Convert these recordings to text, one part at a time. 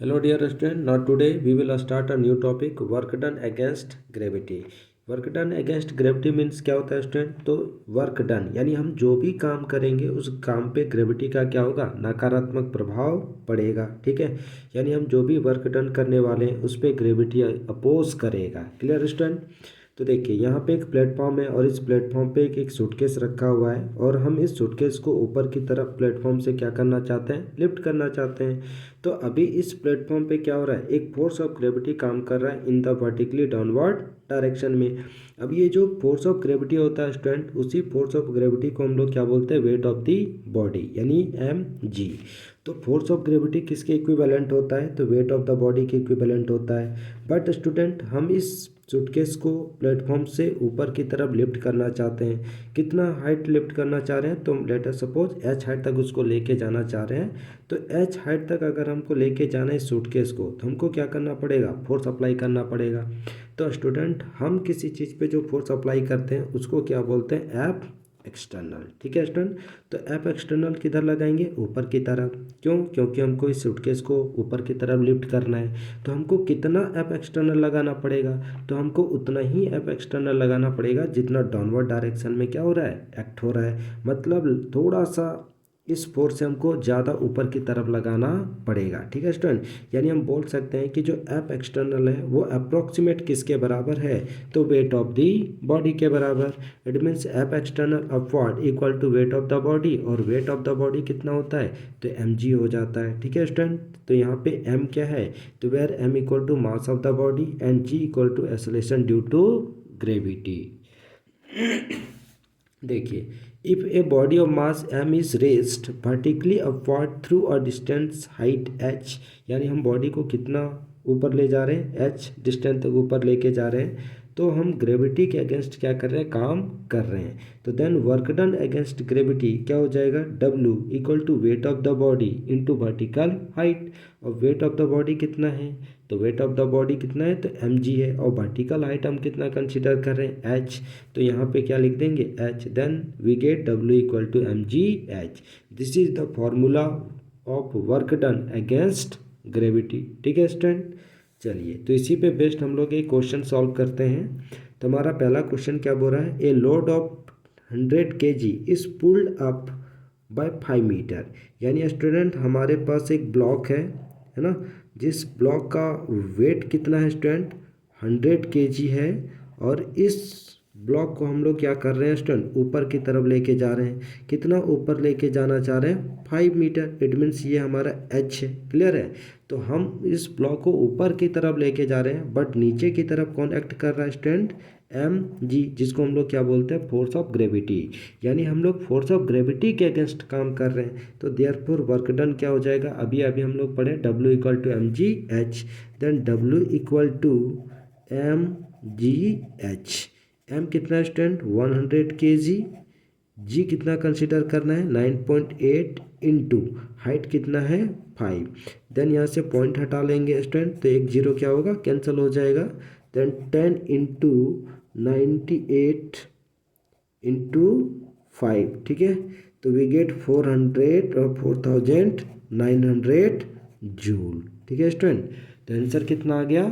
Hello dear student, now today we will start a new topic, work done against gravity. Work done against gravity means क्या होता है student? तो work done यानी हम जो भी काम करेंगे उस काम पे ग्रेविटी का क्या होगा? नकारात्मक प्रभाव पड़ेगा। ठीक है, यानी हम जो भी वर्क डन करने वाले हैं उस पर ग्रेविटी अपोज करेगा। Clear student? तो देखिए यहाँ पे एक प्लेटफॉर्म है और इस प्लेटफॉर्म पे एक सूटकेस रखा हुआ है और हम इस सूटकेस को ऊपर की तरफ प्लेटफॉर्म से क्या करना चाहते हैं? लिफ्ट करना चाहते हैं। तो अभी इस प्लेटफॉर्म पे क्या हो रहा है? एक फोर्स ऑफ ग्रेविटी काम कर रहा है in the vertically downward direction में। अब ये जो फोर्स ऑफ ग्रेविटी होता है स्टूडेंट, उसी फोर्स ऑफ ग्रेविटी को हम लोग क्या बोलते हैं? वेट ऑफ द बॉडी यानी mg। तो फोर्स ऑफ ग्रेविटी किसके इक्विवेलेंट होता है? तो वेट ऑफ द बॉडी के इक्विवेलेंट होता है। बट स्टूडेंट हम इस सूटकेस को प्लेटफॉर्म से ऊपर की तरफ लिफ्ट करना चाहते हैं। कितना हाइट लिफ्ट करना चाह रहे हैं? तो let us suppose h height तक उसको लेके जाना चाह रहे हैं। तो h हाइट तक अगर हमको लेके जाना है सूटकेस को, तो हमको क्या करना पड़ेगा? फोर्स अप्लाई करना पड़ेगा। तो स्टूडेंट हम किसी चीज़ पे जो फोर्स अप्लाई करते हैं उसको क्या बोलते हैं? F external. ठीक है स्टूडेंट, तो एफ एक्सटर्नल किधर लगाएंगे? ऊपर की तरफ। क्यों? क्योंकि हमको इस सूटकेस को ऊपर की तरफ लिफ्ट करना है। तो हमको कितना एफ एक्सटर्नल लगाना पड़ेगा? तो हमको उतना ही एफ एक्सटर्नल लगाना पड़ेगा जितना डाउनवर्ड डायरेक्शन में क्या हो रहा है? एक्ट हो रहा है। मतलब थोड़ा सा इस फोर्स से हमको ज़्यादा ऊपर की तरफ लगाना पड़ेगा। ठीक है स्टूडेंट, यानी हम बोल सकते हैं कि जो एफ एक्सटर्नल है वो अप्रोक्सीमेट किसके बराबर है? तो वेट ऑफ द बॉडी के बराबर। It means F external upward equal to weight of the body, और वेट ऑफ द बॉडी कितना होता है? तो mg हो जाता है। ठीक है स्टूडेंट, तो यहाँ पे m क्या है? तो where m equal to mass of the body and g equal to acceleration due to gravity. देखिए, if a body of mass m is raised vertically upward through a distance height h, यानी हम body को कितना ऊपर ले जा रहे हैं? h डिस्टेंस तक ऊपर लेके जा रहे हैं। तो हम ग्रेविटी के अगेंस्ट क्या कर रहे हैं? काम कर रहे हैं। तो then work done against gravity क्या हो जाएगा? W equal to weight of the body into vertical height. और वेट ऑफ द बॉडी कितना है? तो वेट ऑफ द बॉडी कितना है? तो mg है। और वर्टिकल हाइट हम कितना कंसिडर कर रहे हैं? h। तो यहाँ पे क्या लिख देंगे? h। Then we get w equal to mg/h। This is the formula of work done against gravity. ठीक है स्टूडेंट, चलिए तो इसी पे बेस्ड हम लोग एक क्वेश्चन सॉल्व करते हैं। तो हमारा पहला क्वेश्चन क्या बोल रहा है? A load of 100 kg is pulled up by 5 metre. यानी स्टूडेंट हमारे पास एक ब्लॉक है ना, जिस ब्लॉक का वेट कितना है स्टूडेंट? 100 kg है। और इस ब्लॉक को हम लोग क्या कर रहे हैं स्टूडेंट? ऊपर की तरफ लेके जा रहे हैं। कितना ऊपर लेके जाना चाह रहे हैं? 5 मीटर। इट मीन्स ये हमारा h है। क्लियर है? तो हम इस ब्लॉक को ऊपर की तरफ लेके जा रहे हैं, बट नीचे की तरफ कौन एक्ट कर रहा है स्टूडेंट? mg, जिसको हम लोग क्या बोलते हैं? Force of gravity. यानी हम लोग फोर्स ऑफ ग्रेविटी के अगेंस्ट काम कर रहे हैं। तो देयरफॉर वर्क डन क्या हो जाएगा? अभी अभी हम लोग पढ़े w equal to mg/h। Then w equal to mg/h। m कितना है स्टूडेंट? 100 kg। g कितना कंसिडर करना है? 9.8 इंटू हाइट कितना है? 5। देन यहाँ से पॉइंट हटा लेंगे स्टूडेंट, तो एक जीरो क्या होगा? कैंसिल हो जाएगा। Then 10 into 98 into 5। ठीक है, तो वी गेट 400 और 4900 जूल। ठीक है स्टूडेंट, तो आंसर कितना आ गया?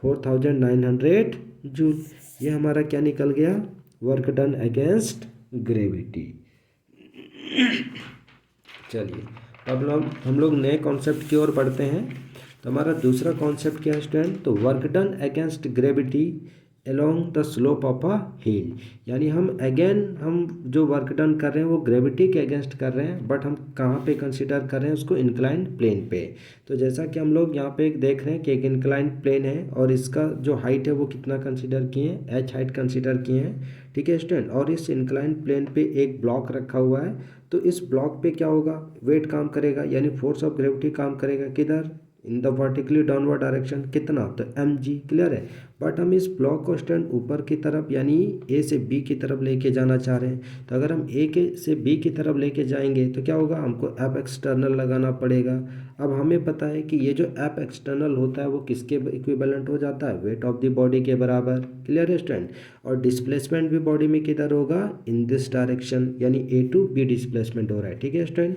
4900 जूल। ये हमारा क्या निकल गया? Work done against gravity. चलिए अब हम लोग नए कॉन्सेप्ट की ओर बढ़ते हैं। तो हमारा दूसरा कॉन्सेप्ट क्या है स्टूडेंट? तो work done against gravity along the slope of a hill. यानी हम जो वर्क डन कर रहे हैं वो ग्रेविटी के अगेंस्ट कर रहे हैं, बट हम कहाँ पे कंसिडर कर रहे हैं उसको? इंक्लाइंड प्लेन पे। तो जैसा कि हम लोग यहाँ पे एक देख रहे हैं कि एक इंक्लाइंड प्लेन है और इसका जो हाइट है वो कितना कंसिडर किए हैं? h हाइट कंसिडर किए हैं। ठीक है स्टूडेंट, और इस इंक्लाइंड प्लेन पे एक ब्लॉक रखा हुआ है। तो इस ब्लॉक पे क्या होगा? वेट काम करेगा, यानी फोर्स ऑफ ग्रेविटी काम करेगा। किधर? In the vertically downward direction. कितना? तो mg। क्लियर है? बट हम इस ब्लॉक को स्टैंड ऊपर की तरफ यानी a से b की तरफ लेके जाना चाह रहे हैं। तो अगर हम से b की तरफ लेके जाएंगे तो क्या होगा? हमको एफ एक्सटर्नल लगाना पड़ेगा। अब हमें पता है कि ये जो एफ एक्सटर्नल होता है वो किसके इक्विवेलेंट हो जाता है? वेट ऑफ द बॉडी के बराबर। क्लियर है स्टूडेंट? और डिस्प्लेसमेंट भी बॉडी में किधर होगा? इन दिस डायरेक्शन, यानी a टू b डिस्प्लेसमेंट हो रहा है। ठीक है स्टूडेंट,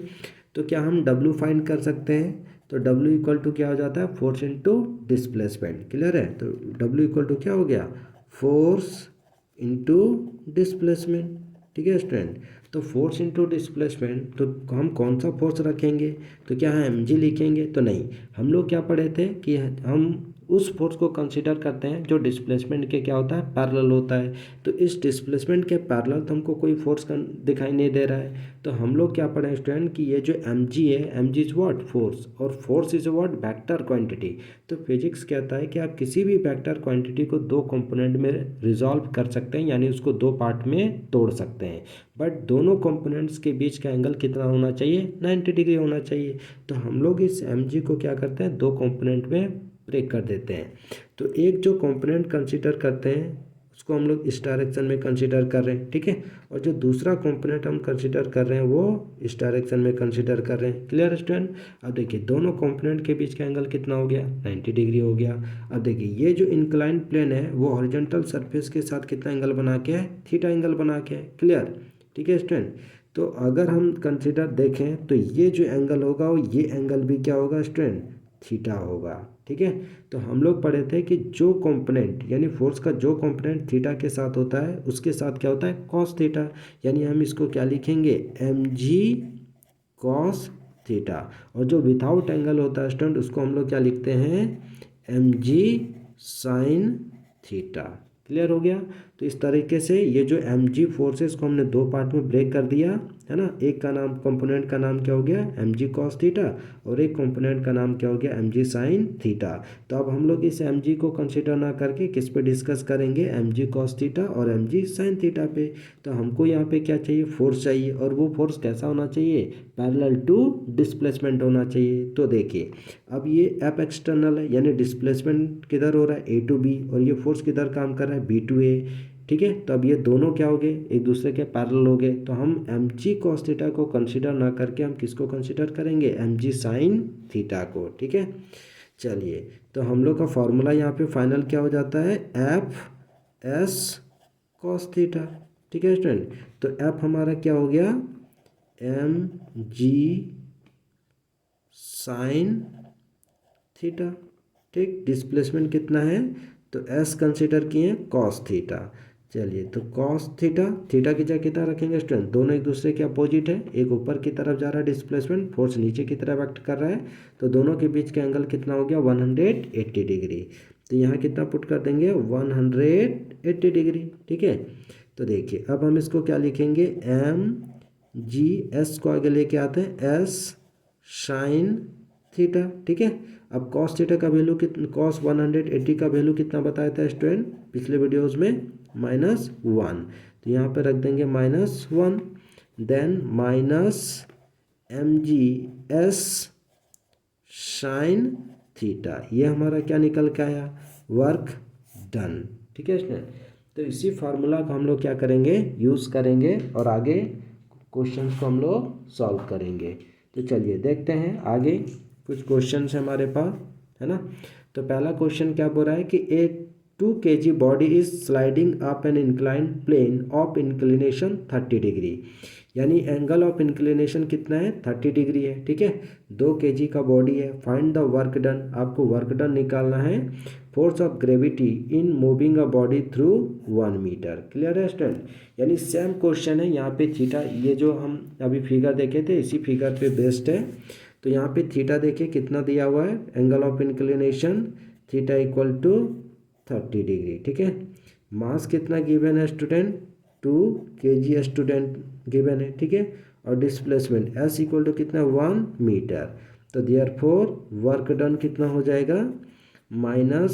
तो क्या हम w फाइंड कर सकते हैं? तो W इक्वल टू क्या हो जाता है, फोर्स इंटू डिस्प्लेसमेंट। क्लियर है, तो W इक्वल टू क्या हो गया, फोर्स इंटू डिस्प्लेसमेंट। ठीक है स्टूडेंट, तो फोर्स इंटू डिस्प्लेसमेंट, तो हम कौन सा फोर्स रखेंगे, तो क्या है mg लिखेंगे, तो नहीं, हम लोग क्या पढ़े थे कि हम उस फोर्स को कंसीडर करते हैं जो डिस्प्लेसमेंट के क्या होता है, पैरेलल होता है। तो इस डिस्प्लेसमेंट के पैरेलल तो हमको कोई फोर्स दिखाई नहीं दे रहा है, तो हम लोग क्या पढ़े स्टूडेंट कि ये जो mg है, mg इज व्हाट, फोर्स, और force is what, vector quantity. तो फिजिक्स कहता है कि आप किसी भी वेक्टर क्वांटिटी को दो कंपोनेंट में रिजॉल्व कर सकते हैं, यानी उसको दो पार्ट में तोड़ सकते हैं, बट दोनों कंपोनेंट्स के बीच का एंगल कितना होना चाहिए, 90 डिग्री होना चाहिए। तो हम लोग इस mg को क्या करते हैं, दो कंपोनेंट में ब्रेक कर देते हैं। तो एक जो कंपोनेंट कंसीडर करते हैं उसको हम लोग इस डायरेक्शन में कंसीडर कर रहे हैं, ठीक है, और जो दूसरा कंपोनेंट हम कंसीडर कर रहे हैं वो इस डायरेक्शन में कंसीडर कर रहे हैं। क्लियर स्टूडेंट, अब देखिए दोनों कंपोनेंट के बीच का एंगल कितना हो गया, 90 डिग्री हो गया। अब देखिए ये जो इंक्लाइन प्लेन है वो हॉरिजॉन्टल सरफेस के साथ कितना एंगल बना के है, थीटा एंगल बना के है। क्लियर, ठीक है स्टूडेंट, तो अगर हम कंसीडर देखें तो ये जो एंगल होगा वो ये एंगल भी क्या होगा स्टूडेंट, थीटा होगा। ठीक है, तो हम लोग पढ़े थे कि जो कंपोनेंट यानी फोर्स का जो कंपोनेंट थीटा के साथ होता है उसके साथ क्या होता है, कॉस थीटा, यानी हम इसको क्या लिखेंगे, mg कॉस थीटा। और जो विदाउट एंगल होता है स्टूडेंट उसको हम लोग क्या लिखते हैं, mg साइन थीटा। क्लियर हो गया, तो इस तरीके से ये जो mg फोर्सेस को हमने दो पार्ट में ब्रेक कर दिया है ना, एक का नाम कंपोनेंट का नाम क्या हो गया, mg cos थीटा, और एक कंपोनेंट का नाम क्या हो गया, mg sin थीटा। तो अब हम लोग इस mg को कंसीडर ना करके किस पे डिस्कस करेंगे, mg cos थीटा और mg sin थीटा पे। तो हमको यहाँ पे क्या चाहिए, फोर्स चाहिए, और वो फोर्स कैसा होना चाहिए, पैरेलल टू डिस्प्लेसमेंट होना चाहिए। तो देखिए अब ये एफ एक्सटर्नल है, यानी डिस्प्लेसमेंट किधर हो रहा है, ए टू बी, और ये फोर्स किधर काम कर रहा है, बी टू ए। ठीक है, तो अब ये दोनों क्या हो गए, एक दूसरे के पैरेलल हो गए, तो हम mg cos थीटा को कंसीडर ना करके हम किसको कंसीडर करेंगे, mg sin थीटा को। ठीक है, चलिए, तो हम लोग का फॉर्मूला यहाँ पे फाइनल क्या हो जाता है, एफ एस cos थीटा। ठीक है स्टूडेंट, तो एफ हमारा क्या हो गया, mg sin थीटा। ठीक, डिस्प्लेसमेंट कितना है, तो एस कंसीडर किए कॉस थीटा। चलिए, तो कॉस थीटा, थीटा की जगह कितना रखेंगे स्टूडेंट, दोनों एक दूसरे के अपोजिट है, एक ऊपर की तरफ जा रहा है डिस्प्लेसमेंट, फोर्स नीचे की तरफ एक्ट कर रहा है, तो दोनों के बीच का एंगल कितना हो गया, 180 डिग्री। तो यहाँ कितना पुट कर देंगे, 180 डिग्री। ठीक है, तो देखिए अब हम इसको क्या लिखेंगे, एम जी, एस को आगे लेके आते हैं, एस साइन थीटा। ठीक है, अब कॉस थीटा का वैल्यू कितना, कॉस 180 का वैल्यू कितना बताया था स्टूडेंट पिछले वीडियोस में, -1, तो यहाँ पे रख देंगे -1, then minus mg s sine theta, ये हमारा क्या निकल के आया, वर्क डन। ठीक है स्टूडेंट, तो इसी फार्मूला को हम लोग क्या करेंगे, यूज़ करेंगे और आगे क्वेश्चंस को हम लोग सॉल्व करेंगे। तो चलिए देखते हैं आगे कुछ क्वेश्चन है हमारे पास, है ना। तो पहला क्वेश्चन क्या बोल रहा है कि a 2 kg body is sliding up an incline plane of inclination 30 degree, यानी एंगल ऑफ इंक्लिनेशन कितना है, 30 डिग्री है। ठीक है, 2 kg का बॉडी है, फाइंड द वर्क डन, आपको वर्क डन निकालना है, force of gravity in moving a body through 1 metre. Clear है स्टूडेंट, यानी सेम क्वेश्चन है, यहाँ पे थीटा, ये जो हम अभी फिगर देखे थे इसी फिगर पे बेस्ड है। तो यहाँ पे थीटा देखिए कितना दिया हुआ है, angle of inclination theta equal to 30 degree. ठीक है, मास कितना गिवन है स्टूडेंट, 2 kg स्टूडेंट गिवन है। ठीक है, और डिस्प्लेसमेंट एस इक्वल टू कितना, 1 मीटर। तो देयरफॉर वर्क डन कितना हो जाएगा, -mg/s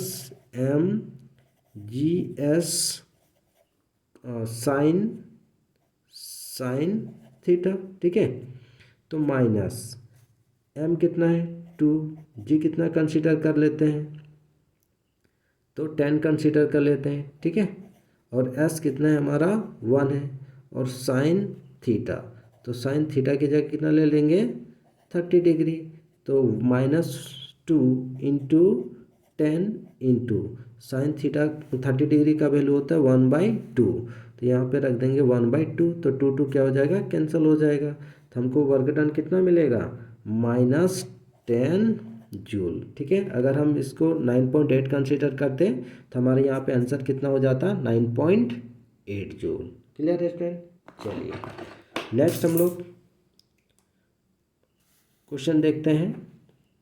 साइन थीटा। ठीक है, तो माइनस m कितना है 2, g कितना कंसीडर कर लेते हैं, तो 10 कंसीडर कर लेते हैं। ठीक है, और s कितना है हमारा 1 है, और साइन थीटा, तो साइन थीटा की जगह कितना ले लेंगे, 30 डिग्री, तो -2 into 10 into sine theta, 30 degree का वैल्यू होता है 1/2, तो यहाँ पे रख देंगे 1/2, तो 2 क्या हो जाएगा, कैंसिल हो जाएगा, तो हमको वर्क डन कितना मिलेगा, -10 जूल। ठीक है, अगर हम इसको 9.8 कंसीडर करते तो हमारे यहाँ पे आंसर कितना हो जाता, 9.8 जूल। क्लियर है स्टूडेंट। चलिए नेक्स्ट हम लोग क्वेश्चन देखते हैं।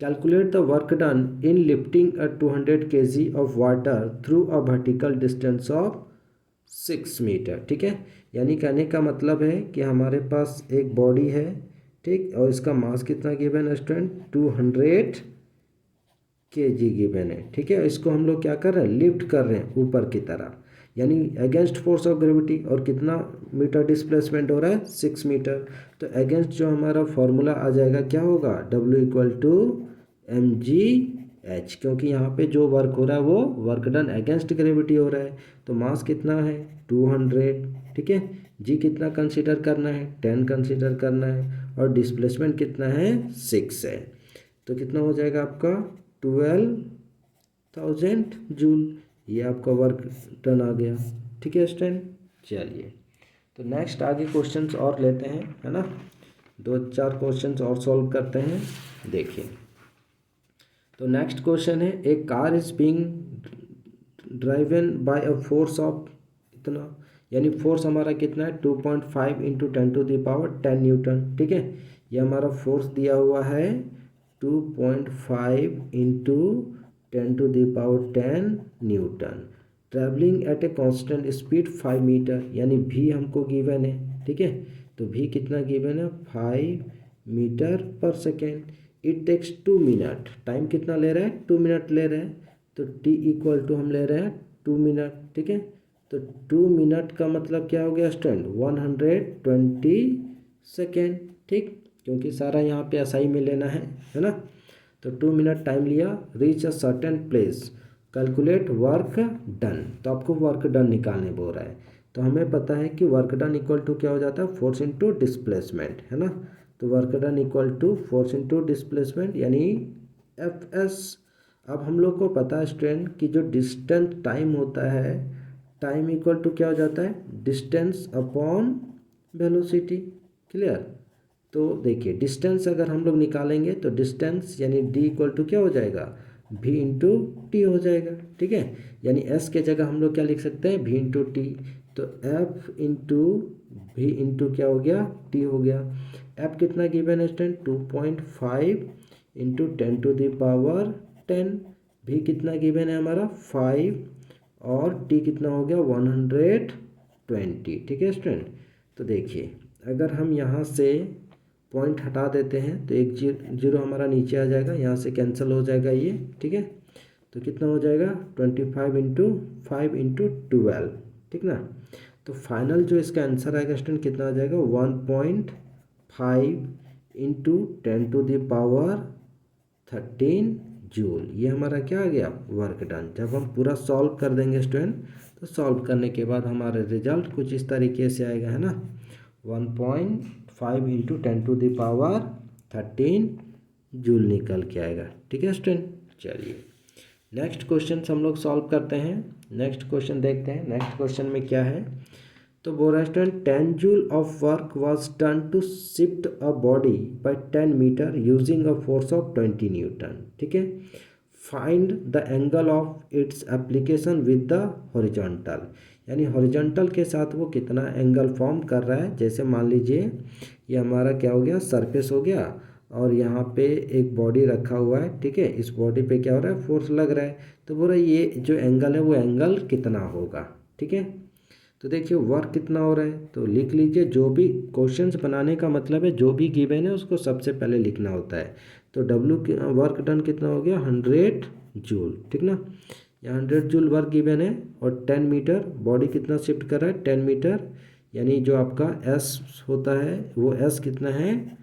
Calculate the work done in lifting a 200 kg of water through a vertical distance of 6 metre. ठीक है, यानी कहने का मतलब है कि हमारे पास एक बॉडी है, ठीक, और इसका मास कितना गिवन है स्टूडेंट, 200 kg गिवन है। ठीक है, इसको हम लोग क्या कर रहे हैं, लिफ्ट कर रहे हैं ऊपर की तरफ, यानी अगेंस्ट फोर्स ऑफ ग्रेविटी। और कितना मीटर डिस्प्लेसमेंट हो रहा है, 6 मीटर। तो अगेंस्ट जो हमारा फॉर्मूला आ जाएगा क्या होगा, W=mgh, क्योंकि यहाँ पे जो वर्क हो रहा है वो वर्क डन अगेंस्ट ग्रेविटी हो रहा है। तो मास कितना है, 200। ठीक है, जी कितना कंसीडर करना है, 10 कंसीडर करना है, और डिस्प्लेसमेंट कितना है, 6 है। तो कितना हो जाएगा आपका, 12,000 जूल। ये आपका वर्क डन आ गया। ठीक है स्टूडेंट। चलिए तो नेक्स्ट आगे क्वेश्चंस और लेते हैं, है ना, 2-4 क्वेश्चंस और सॉल्व करते हैं। देखिए तो नेक्स्ट क्वेश्चन है, a car is being driven by a force of इतना, यानी फोर्स हमारा कितना है, 2.5 इंटू 10⁻10 न्यूटन। ठीक है, ये हमारा फोर्स दिया हुआ है 2.5 into 10⁻10 newton, travelling at a constant speed 5 metre, यानी भी हमको गिवन है। ठीक है, तो भी कितना गिवन है, 5 मीटर पर second. It takes 2 minute, time कितना ले रहा है, 2 मिनट ले रहे हैं। तो t=, हम ले रहे हैं 2 मिनट। ठीक है, तो 2 मिनट का मतलब क्या हो गया स्टूडेंट, 120 सेकेंड। ठीक, क्योंकि सारा यहाँ पे SI में लेना है ना। तो 2 मिनट टाइम लिया, reach a certain place, calculate work done. तो आपको वर्क डन निकालने बोल रहा है। तो हमें पता है कि वर्क डन इक्वल टू क्या हो जाता है, फोर्स इंटू डिस्प्लेसमेंट, है ना। तो work done equal to force into displacement, यानी Fs। अब हम लोग को पता है स्टूडेंट कि जो डिस्टेंस टाइम होता है, टाइम इक्वल टू क्या हो जाता है, डिस्टेंस अपॉन वेलोसिटी। क्लियर। तो देखिए डिस्टेंस अगर हम लोग निकालेंगे तो डिस्टेंस यानी d क्या हो जाएगा, v इंटू टी हो जाएगा। ठीक है, यानी s के जगह हम लोग क्या लिख सकते हैं, v इंटू टी। तो f इंटू वी इंटू क्या हो गया, t हो गया। f कितना गिवन है स्टूडेंट, 2.5 इंटू 10⁻10। v कितना गिवन है हमारा, 5, और t कितना हो गया, 120। ठीक है स्टूडेंट। तो देखिए अगर हम यहाँ से पॉइंट हटा देते हैं तो एक जीरो हमारा नीचे आ जाएगा, यहाँ से कैंसिल हो जाएगा ये। ठीक है, तो कितना हो जाएगा, 25 इंटू 5 इंटू 12। ठीक ना। तो फाइनल जो इसका आंसर आएगा स्टूडेंट कितना आ जाएगा, 1.5 इंटू 10⁻13 जूल। ये हमारा क्या आ गया, वर्क डन। जब हम पूरा सॉल्व कर देंगे स्टूडेंट, तो सॉल्व करने के बाद हमारा रिजल्ट कुछ इस तरीके से आएगा, है ना, 1.5 इंटू 10⁻13 जूल निकल के आएगा। ठीक है स्टूडेंट। चलिए नेक्स्ट क्वेश्चन हम लोग सॉल्व करते हैं। नेक्स्ट क्वेश्चन देखते हैं, नेक्स्ट क्वेश्चन में क्या है। तो बोल रहा है student, 10 joule of work was done to shift a body by 10 metre using a force of 20 newton. ठीक है, find the angle of its application with the horizontal, यानी हॉरिजॉन्टल के साथ वो कितना एंगल फॉर्म कर रहा है। जैसे मान लीजिए ये हमारा क्या हो गया, सरफेस हो गया, और यहाँ पे एक बॉडी रखा हुआ है। ठीक है, इस बॉडी पे क्या हो रहा है, फोर्स लग रहा है। तो बोल रहा है ये जो एंगल है वो एंगल कितना होगा। ठीक है, तो देखिए वर्क कितना हो रहा है, तो लिख लीजिए। जो भी क्वेश्चंस बनाने का मतलब है जो भी गिवन है उसको सबसे पहले लिखना होता है। तो वर्क डन कितना हो गया, 100 जूल। ठीक ना, यहाँ 100 जूल वर्क गिवन है, और 10 मीटर बॉडी कितना शिफ्ट कर रहा है, 10 मीटर, यानी जो आपका एस होता है वो एस कितना है,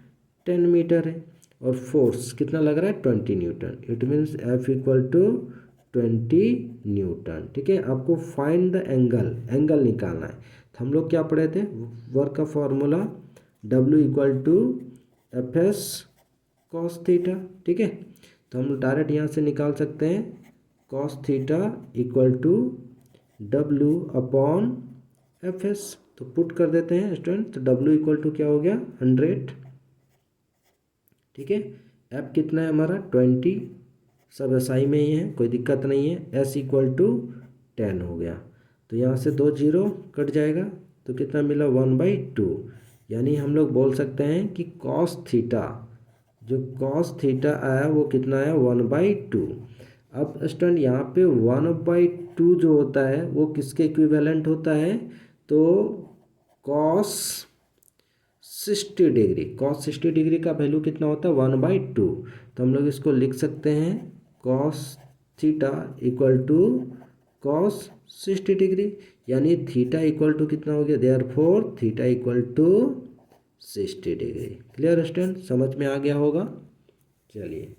10 मीटर है, और फोर्स कितना लग रहा है, 20 Newton. It means F=20 Newton. ठीक है, आपको फाइंड द एंगल निकालना है। तो हम लोग क्या पढ़े थे, वर्क का फॉर्मूला W=Fs cos थीटा। ठीक है, तो हम डायरेक्ट यहाँ से निकाल सकते हैं cos थीटा W/Fs। तो पुट कर देते हैं स्टूडेंट। तो W क्या हो गया, 100। ठीक है, F कितना है हमारा, 20, सब एसआई में ही है, कोई दिक्कत नहीं है। एस इक्वल टू 10 हो गया, तो यहाँ से 2 जीरो कट जाएगा, तो कितना मिला 1/2। यानी हम लोग बोल सकते हैं कि कॉस थीटा, जो कॉस थीटा आया वो कितना आया 1/2। अब स्टूडेंट यहाँ पे 1/2 जो होता है वो किसके इक्विवेलेंट होता है, तो कॉस 60 डिग्री। कॉस 60 डिग्री का वैल्यू कितना होता है 1/2। तो हम लोग इसको लिख सकते हैं cos theta equal to cos 60 degree, यानी थीटा इक्वल टू कितना हो गया, therefore theta equal to 60 degree. Clear student, समझ में आ गया होगा। चलिए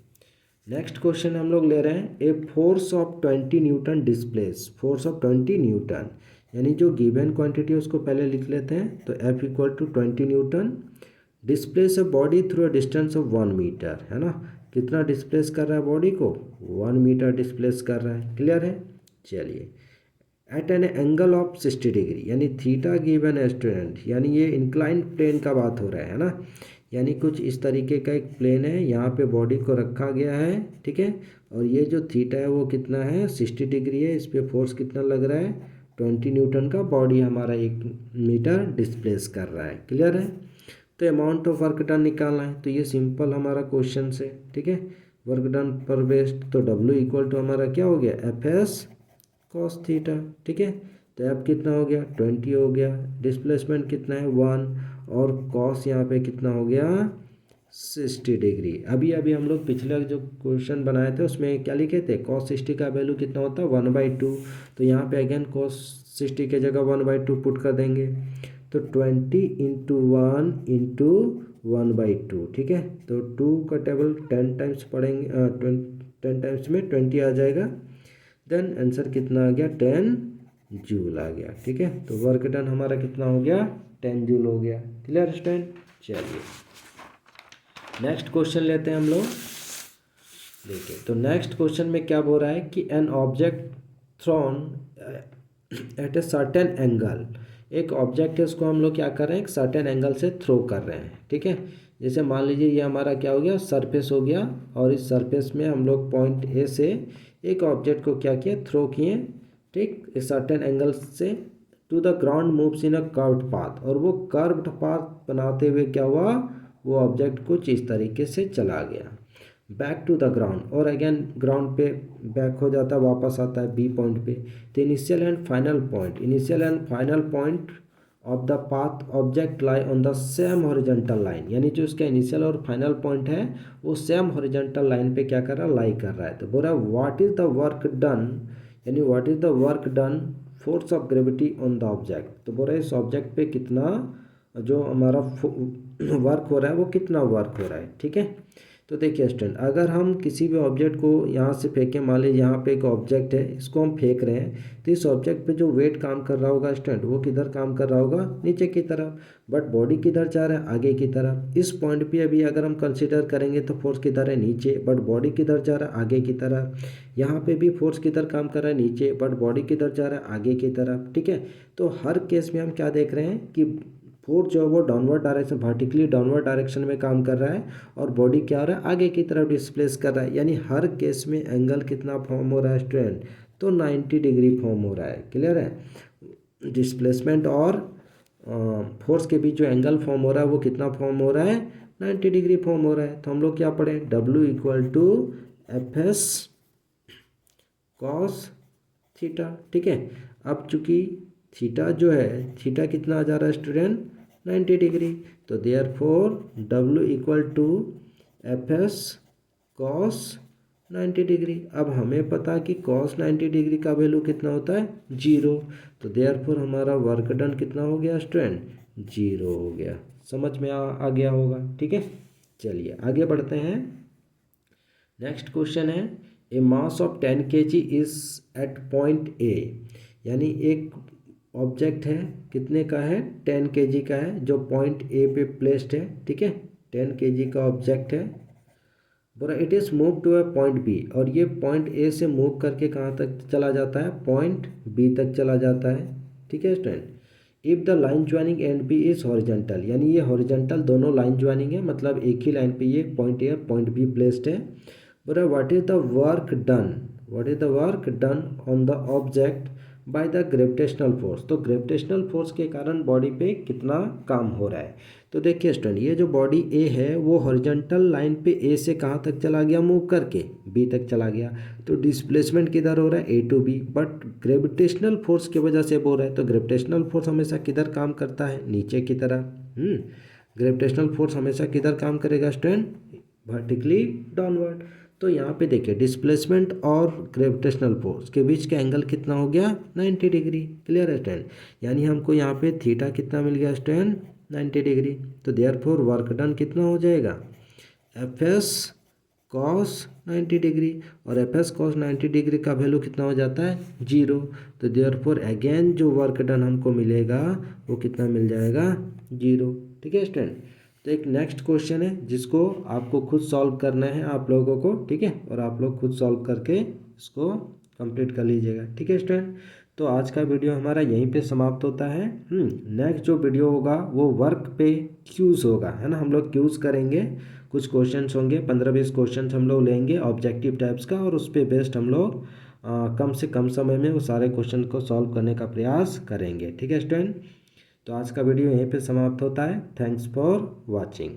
नेक्स्ट क्वेश्चन हम लोग ले रहे हैं, a force of 20 newton displace, force of 20 Newton, यानी जो गिवन क्वांटिटी है उसको पहले लिख लेते हैं। तो F equal to 20 newton displace a body through a distance of 1 metre, है ना। कितना डिस्प्लेस कर रहा है बॉडी को, 1 मीटर डिस्प्लेस कर रहा है। क्लियर है। चलिए at an angle of 60 degree, यानी थीटा गिवन है स्टूडेंट, यानी ये इंक्लाइन प्लेन का बात हो रहा है ना, यानी कुछ इस तरीके का एक प्लेन है, यहाँ पे बॉडी को रखा गया है, ठीक है। और ये जो थीटा है वो कितना है 60 डिग्री है, इस पर फोर्स कितना लग रहा है 20 न्यूटन का, बॉडी हमारा 1 मीटर डिस्प्लेस कर रहा है। क्लियर है। तो अमाउंट ऑफ वर्क डन निकालना है, तो ये सिंपल हमारा क्वेश्चन है, ठीक है। वर्क डन पर बेस्ड, तो W इक्वल टू हमारा क्या हो गया FS कॉस थीटा, ठीक है। तो अब कितना हो गया 20 हो गया, डिस्प्लेसमेंट कितना है 1, और कॉस यहाँ पे कितना हो गया 60 डिग्री। अभी अभी हम लोग पिछले जो क्वेश्चन बनाए थे उसमें क्या लिखे थे, cos 60 का वैल्यू कितना होता है 1/2। तो यहाँ पे अगेन cos 60 के जगह 1/2 पुट कर देंगे, तो 20 इंटू 1 इंटू 1/2, ठीक है। तो 2 का टेबल 10 टाइम्स पढ़ेंगे, 10 टाइम्स में 20 आ जाएगा, देन आंसर कितना आ गया 10 जूल आ गया, ठीक है। तो वर्क डन हमारा कितना हो गया 10 जूल हो गया। Clear stand. चलिए नेक्स्ट क्वेश्चन लेते हैं हम लोग। देखिए तो नेक्स्ट क्वेश्चन में क्या बोल रहा है कि an object thrown at a certain angle, एक ऑब्जेक्ट है उसको हम लोग क्या कर रहे हैं एक सर्टेन एंगल से थ्रो कर रहे हैं, ठीक है। जैसे मान लीजिए ये हमारा क्या हो गया सरफेस हो गया, और इस सरफेस में हम लोग पॉइंट ए से एक ऑब्जेक्ट को क्या किया थ्रो किए, ठीक, एक सर्टेन एंगल से to the ground moves in a curved path, और वो कर्व्ड पाथ बनाते हुए क्या हुआ वो ऑब्जेक्ट कुछ इस तरीके से चला गया बैक टू द ग्राउंड, और अगेन ग्राउंड पे बैक हो जाता है, वापस आता है बी पॉइंट पे। तो initial and final point, initial and final point of the path object lie on the same horizontal line, यानी जो इसका इनिशियल और फाइनल पॉइंट है वो सेम हॉरिजॉन्टल लाइन पे क्या कर रहा है लाई कर रहा है। तो बोल रहा है what is the work done, यानी what is the work done force of gravity on the object. तो बोल रहा है इस ऑब्जेक्ट पे कितना जो हमारा वर्क हो रहा है वो कितना वर्क हो रहा है, ठीक है। तो देखिए स्टूडेंट अगर हम किसी भी ऑब्जेक्ट को यहाँ से फेंकें, मान लीजिए यहाँ पे एक ऑब्जेक्ट है इसको हम फेंक रहे हैं, तो इस ऑब्जेक्ट पे जो वेट काम कर रहा होगा स्टूडेंट वो किधर काम कर रहा होगा नीचे की तरफ, बट बॉडी किधर जा रहा है आगे की तरफ। इस पॉइंट पे अभी अगर हम कंसिडर करेंगे तो फोर्स किधर है नीचे, बट बॉडी किधर जा रहा है आगे की तरफ। यहाँ पे भी फोर्स किधर काम कर रहा है नीचे, बट बॉडी किधर जा रहा है आगे की तरफ, ठीक है। तो हर केस में हम क्या देख रहे हैं कि फोर्स जो है वो downward direction vertically downward direction में काम कर रहा है, और बॉडी क्या हो रहा है आगे की तरफ डिस्प्लेस कर रहा है, यानी हर केस में एंगल कितना फॉर्म हो रहा है स्टूडेंट, तो 90 डिग्री फॉर्म हो रहा है। क्लियर है। डिस्प्लेसमेंट और फोर्स के बीच जो एंगल फॉर्म हो रहा है वो कितना फॉर्म हो रहा है 90 डिग्री फॉर्म हो रहा है। तो हम लोग क्या पढ़े W equal to FS cos theta, ठीक है। अब चूंकि थीटा जो है थीटा कितना आ जा रहा है स्टूडेंट 90 डिग्री, तो therefore W equal to FS cos 90 degree. अब हमें पता कि कॉस 90 डिग्री का वैल्यू कितना होता है 0, तो देयरफॉर हमारा वर्क डन कितना हो गया स्टूडेंट 0 हो गया। समझ में आ गया होगा, ठीक है। चलिए आगे बढ़ते हैं। नेक्स्ट क्वेश्चन है a mass of 10 kg is at point A, यानी एक ऑब्जेक्ट है कितने का है 10 kg का है जो पॉइंट ए पे प्लेस्ड है, ठीक है। 10 kg का ऑब्जेक्ट है, बोला it is move to a point B, और ये पॉइंट ए से मूव करके कहाँ तक चला जाता है पॉइंट बी तक चला जाता है, ठीक है student. If the line joining and B is horizontal, यानी ये हॉरिजॉन्टल दोनों लाइन ज्वाइनिंग है, मतलब एक ही लाइन पे ये पॉइंट ए और पॉइंट बी प्लेस्ड है, बोल रहा है what is the work done, what is the work done on the object by the gravitational force. तो ग्रेविटेशनल फोर्स के कारण बॉडी पे कितना काम हो रहा है। तो देखिए स्टूडेंट, ये जो बॉडी ए है वो हॉरिजॉन्टल लाइन पे ए से कहाँ तक चला गया, मूव करके बी तक चला गया। तो डिस्प्लेसमेंट किधर हो रहा है, A to B, but gravitational force की वजह से बोल रहा है। तो ग्रेविटेशनल फोर्स हमेशा किधर काम करता है, नीचे की तरह। ग्रेविटेशनल फोर्स हमेशा किधर काम करेगा स्टूडेंट, वर्टिकली डाउनवर्ड। तो यहाँ पे देखिए डिस्प्लेसमेंट और ग्रेविटेशनल फोर्स के बीच का एंगल कितना हो गया, 90 डिग्री। क्लियर है स्टूडेंट, यानी हमको यहाँ पे थीटा कितना मिल गया स्टूडेंट, 90 डिग्री। तो देयरफॉर वर्क डन कितना हो जाएगा, एफ एस कॉस 90 डिग्री, और एफ एस कॉस 90 डिग्री का वैल्यू कितना हो जाता है, 0। तो देयरफॉर अगेन जो वर्क डन हमको मिलेगा वो कितना मिल जाएगा, 0। ठीक है स्टूडेंट। तो एक नेक्स्ट क्वेश्चन है जिसको आपको खुद सॉल्व करना है आप लोगों को, ठीक है, और आप लोग खुद सॉल्व करके इसको कंप्लीट कर लीजिएगा। ठीक है स्टूडेंट, तो आज का वीडियो हमारा यहीं पे समाप्त होता है। नेक्स्ट जो वीडियो होगा वो वर्क पे क्यूज़ होगा, है ना। हम लोग क्यूज़ करेंगे, कुछ क्वेश्चंस होंगे, 15-20 क्वेश्चंस हम लोग लेंगे ऑब्जेक्टिव टाइप्स का, और उस पर बेस्ड हम लोग कम से कम समय में वो सारे क्वेश्चन को सॉल्व करने का प्रयास करेंगे। ठीक है स्टूडेंट, तो आज का वीडियो यहीं पे समाप्त होता है। Thanks for watching.